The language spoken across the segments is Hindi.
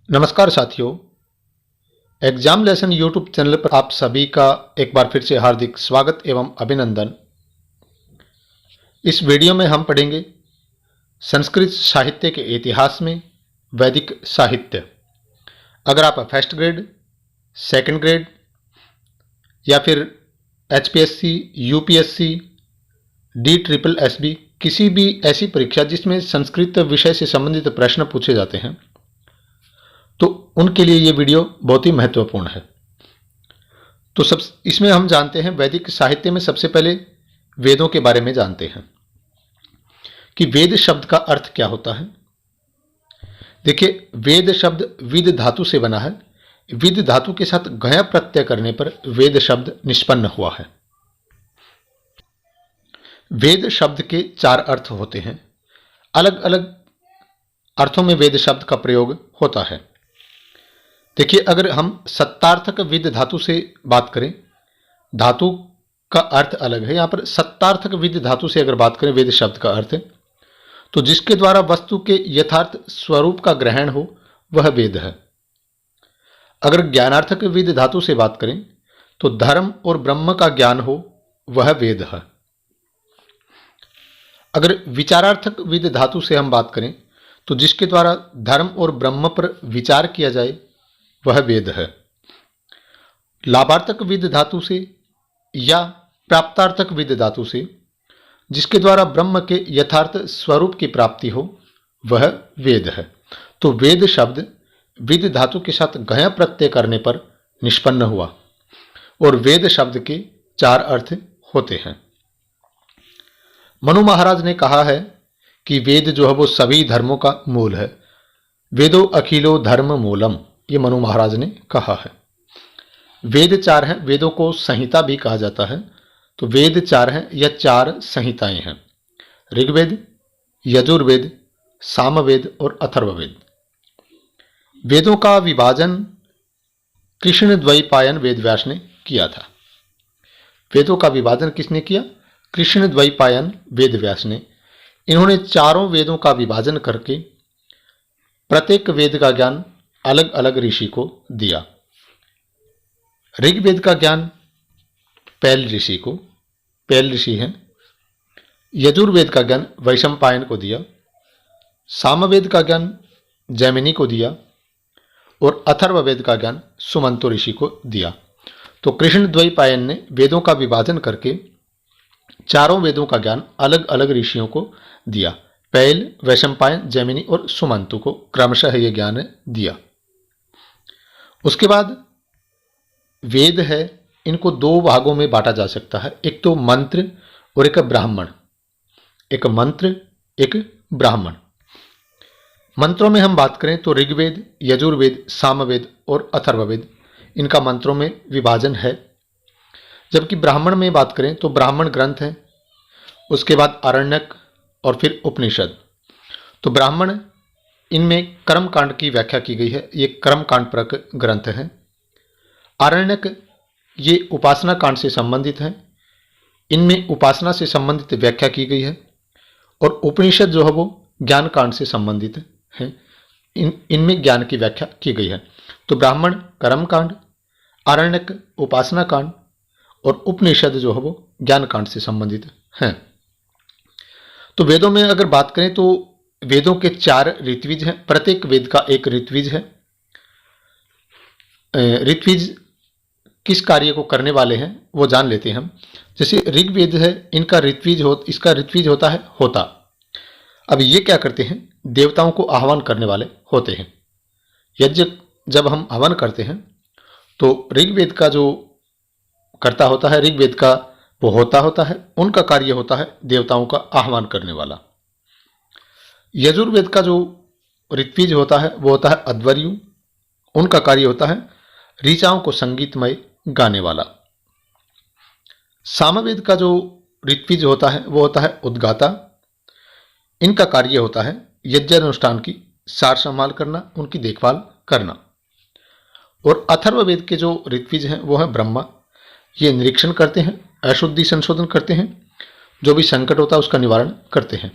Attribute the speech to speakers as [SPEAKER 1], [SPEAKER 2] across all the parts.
[SPEAKER 1] नमस्कार साथियों, एग्जाम लेसन यूट्यूब चैनल पर आप सभी का एक बार फिर से हार्दिक स्वागत एवं अभिनंदन। इस वीडियो में हम पढ़ेंगे संस्कृत साहित्य के इतिहास में वैदिक साहित्य। अगर आप फर्स्ट ग्रेड, सेकंड ग्रेड या फिर HPSC, UPSC, DSSB किसी भी ऐसी परीक्षा जिसमें संस्कृत विषय से संबंधित प्रश्न पूछे जाते हैं तो उनके लिए ये वीडियो बहुत ही महत्वपूर्ण है। तो सब इसमें हम जानते हैं वैदिक साहित्य में सबसे पहले वेदों के बारे में जानते हैं कि वेद शब्द का अर्थ क्या होता है। देखिए, वेद शब्द विद धातु से बना है। विद धातु के साथ गया प्रत्यय करने पर वेद शब्द निष्पन्न हुआ है। वेद शब्द के चार अर्थ होते हैं। अलग अलग अर्थों में वेद शब्द का प्रयोग होता है। देखिए, अगर हम सत्तार्थक विद धातु से बात करें, धातु का अर्थ अलग है। यहां पर सत्तार्थक विद धातु से अगर बात करें वेद शब्द का अर्थ, तो जिसके द्वारा वस्तु के यथार्थ स्वरूप का ग्रहण हो वह वेद है। अगर ज्ञानार्थक विद धातु से बात करें तो धर्म और ब्रह्म का ज्ञान हो वह वेद है। अगर विचारार्थक विद धातु से हम बात करें तो जिसके द्वारा धर्म और ब्रह्म पर विचार किया जाए वह वेद है। लाभार्थक विद धातु से या प्राप्तार्थक विद धातु से जिसके द्वारा ब्रह्म के यथार्थ स्वरूप की प्राप्ति हो वह वेद है। तो वेद शब्द विद धातु के साथ गया प्रत्यय करने पर निष्पन्न हुआ और वेद शब्द के चार अर्थ होते हैं। मनु महाराज ने कहा है कि वेद जो है वो सभी धर्मों का मूल है। वेदो अखिलो धर्म मूलम, ये मनु महाराज ने कहा है। वेद चार हैं। वेदों को संहिता भी कहा जाता है। तो वेद चार हैं या चार संहिताएं हैं: ऋग्वेद, यजुर्वेद, सामवेद और अथर्ववेद। वेदों का विभाजन कृष्णद्वैपायन वेदव्यास ने किया था। वेदों का विभाजन किसने किया? कृष्णद्वैपायन वेदव्यास ने। इन्होंने चारों वेदों का विभाजन करके प्रत्येक वेद का ज्ञान अलग अलग ऋषि को दिया। ऋग्वेद का ज्ञान पैल ऋषि को, पैल ऋषि हैं। यजुर्वेद का ज्ञान वैशंपायन को दिया। सामवेद का ज्ञान जैमिनी को दिया और अथर्ववेद का ज्ञान सुमंतो ऋषि को दिया। तो कृष्णद्वैपायन ने वेदों का विभाजन करके चारों वेदों का ज्ञान अलग अलग ऋषियों को दिया। पैल, वैशंपायन, जैमिनी और सुमंतु को क्रमशः यह ज्ञान दिया। उसके बाद वेद है, इनको दो भागों में बांटा जा सकता है। एक तो मंत्र और एक ब्राह्मण। एक मंत्र, एक ब्राह्मण। मंत्रों में हम बात करें तो ऋग्वेद, यजुर्वेद, सामवेद और अथर्ववेद, इनका मंत्रों में विभाजन है। जबकि ब्राह्मण में बात करें तो ब्राह्मण ग्रंथ है, उसके बाद आरण्यक और फिर उपनिषद। तो ब्राह्मण, इनमें कर्म कांड की व्याख्या की गई है। ये कर्म कांड परक ग्रंथ है। आरण्यक ये उपासना कांड से संबंधित है। इनमें उपासना से संबंधित व्याख्या की गई है। और उपनिषद जो है वो ज्ञान कांड से संबंधित है। इनमें ज्ञान की व्याख्या की गई है। तो ब्राह्मण कर्म कांड, आरण्यक उपासना कांड और उपनिषद जो है वो ज्ञान कांड से संबंधित हैं। तो वेदों में अगर बात करें तो वेदों के चार ऋत्विज हैं। प्रत्येक वेद का एक ऋत्विज है। ऋत्विज किस कार्य को करने वाले हैं वो जान लेते हैं हम। जैसे ऋग्वेद है, इसका ऋत्विज होता है होता। अब ये क्या करते हैं? देवताओं को आह्वान करने वाले होते हैं। यज्ञ जब हम हवन करते हैं तो ऋग्वेद का जो कर्ता होता है, ऋग्वेद का वो होता है, उनका कार्य होता है देवताओं का आह्वान करने वाला। यजुर्वेद का जो ऋत्विज होता है वो होता है अध्वर्यु। उनका कार्य होता है ऋचाओं को संगीतमय गाने वाला। सामवेद का जो ऋत्विज होता है वो होता है उद्गाता। इनका कार्य होता है यज्ञानुष्ठान की सार संभाल करना, उनकी देखभाल करना। और अथर्ववेद के जो ऋत्विज हैं वो है ब्रह्मा। ये निरीक्षण करते हैं, अशुद्धि संशोधन करते हैं, जो भी संकट होता है उसका निवारण करते हैं।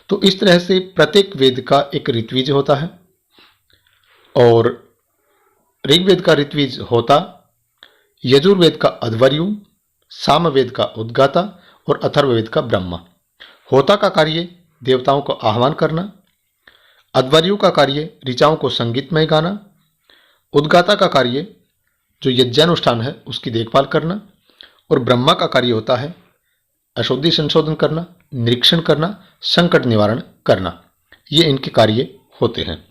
[SPEAKER 1] तो इस तरह से प्रत्येक वेद का एक ऋत्विज होता है और ऋग्वेद का ऋत्विज होता, यजुर्वेद का अध्वर्यु, सामवेद का उद्गाता और अथर्ववेद का ब्रह्मा। होता का कार्य देवताओं को आह्वान करना, अध्वर्यु का कार्य ऋचाओं को संगीतमय गाना, उद्गाता का कार्य जो यज्ञानुष्ठान है उसकी देखभाल करना, और ब्रह्मा का कार्य होता है अशुद्धि संशोधन करना, निरीक्षण करना, संकट निवारण करना। ये इनके कार्य होते हैं।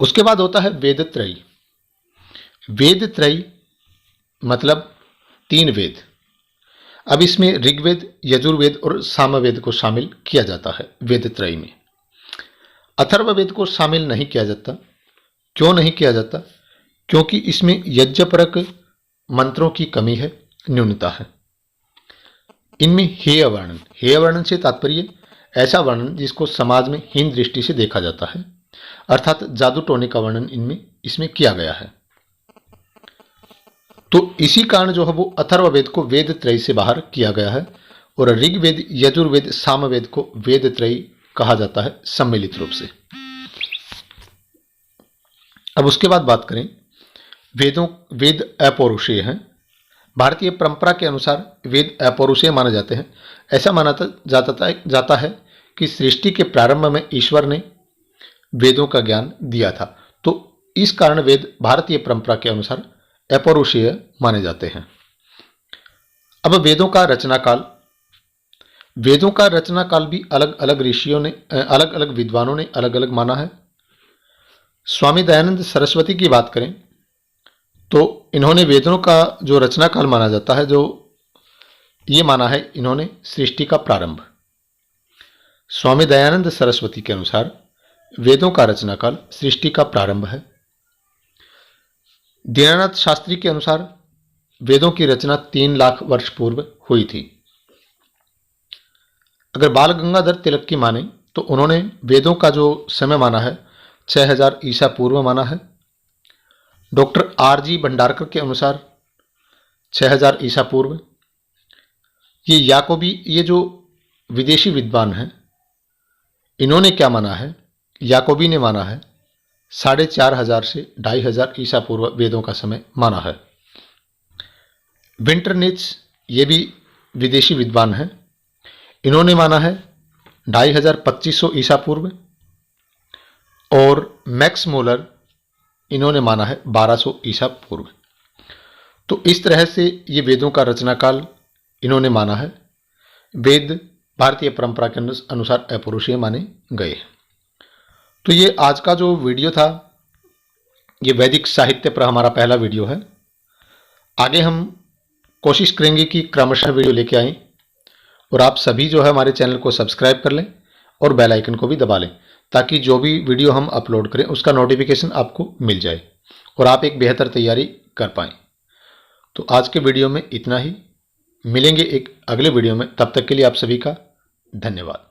[SPEAKER 1] उसके बाद होता है वेदत्रयी। वेदत्रयी मतलब 3 वेद। अब इसमें ऋग्वेद, यजुर्वेद और सामवेद को शामिल किया जाता है वेदत्रयी में। अथर्ववेद को शामिल नहीं किया जाता। क्यों नहीं किया जाता? क्योंकि इसमें यज्ञपरक मंत्रों की कमी है, न्यूनता है। इनमें हेय वर्णन, हेय वर्णन से तात्पर्य ऐसा वर्णन जिसको समाज में हीन दृष्टि से देखा जाता है, अर्थात जादू टोने का वर्णन इसमें किया गया है। तो इसी कारण जो है वो अथर्ववेद को वेद त्रयी से बाहर किया गया है और ऋग्वेद, यजुर्वेद, सामवेद को वेद त्रयी कहा जाता है सम्मिलित रूप से। अब उसके बाद बात करें वेद अपौरुषेय हैं। भारतीय परंपरा के अनुसार वेद अपौरुषेय माने जाते हैं। ऐसा माना जाता है कि सृष्टि के प्रारंभ में ईश्वर ने वेदों का ज्ञान दिया था, तो इस कारण वेद भारतीय परंपरा के अनुसार अपौरुषेय माने जाते हैं। अब वेदों का रचनाकाल। वेदों का रचनाकाल भी अलग अलग ऋषियों ने, अलग अलग विद्वानों ने अलग अलग माना है। स्वामी दयानंद सरस्वती की बात करें तो इन्होंने वेदों का जो रचनाकाल माना जाता है, जो ये माना है इन्होंने सृष्टि का प्रारंभ। स्वामी दयानंद सरस्वती के अनुसार वेदों का रचनाकाल सृष्टि का प्रारंभ है। दीनानाथ शास्त्री के अनुसार वेदों की रचना 3 लाख वर्ष पूर्व हुई थी। अगर बाल गंगाधर तिलक की माने तो उन्होंने वेदों का जो समय माना है 6000 ईसा पूर्व माना है। Doctor R.G. भंडारकर के अनुसार 6000 ईसा पूर्व। ये जो विदेशी विद्वान हैं इन्होंने क्या माना है? याकोबी ने माना है 4500 से 2500 ईसा पूर्व वेदों का समय माना है। विंटरनिच ये भी विदेशी विद्वान हैं, इन्होंने माना है 2500 ईसा पूर्व। और मैक्स मोलर इन्होंने माना है 1200 ईसा पूर्व। तो इस तरह से ये वेदों का रचनाकाल इन्होंने माना है। वेद भारतीय परंपरा के अनुसार अपौरुषेय माने गए। तो ये आज का जो वीडियो था ये वैदिक साहित्य पर हमारा पहला वीडियो है। आगे हम कोशिश करेंगे कि क्रमशः वीडियो लेके आएं और आप सभी जो है हमारे चैनल को सब्सक्राइब कर लें और बेल आइकन को भी दबा लें ताकि जो भी वीडियो हम अपलोड करें उसका नोटिफिकेशन आपको मिल जाए और आप एक बेहतर तैयारी कर पाएं। तो आज के वीडियो में इतना ही। मिलेंगे एक अगले वीडियो में, तब तक के लिए आप सभी का धन्यवाद।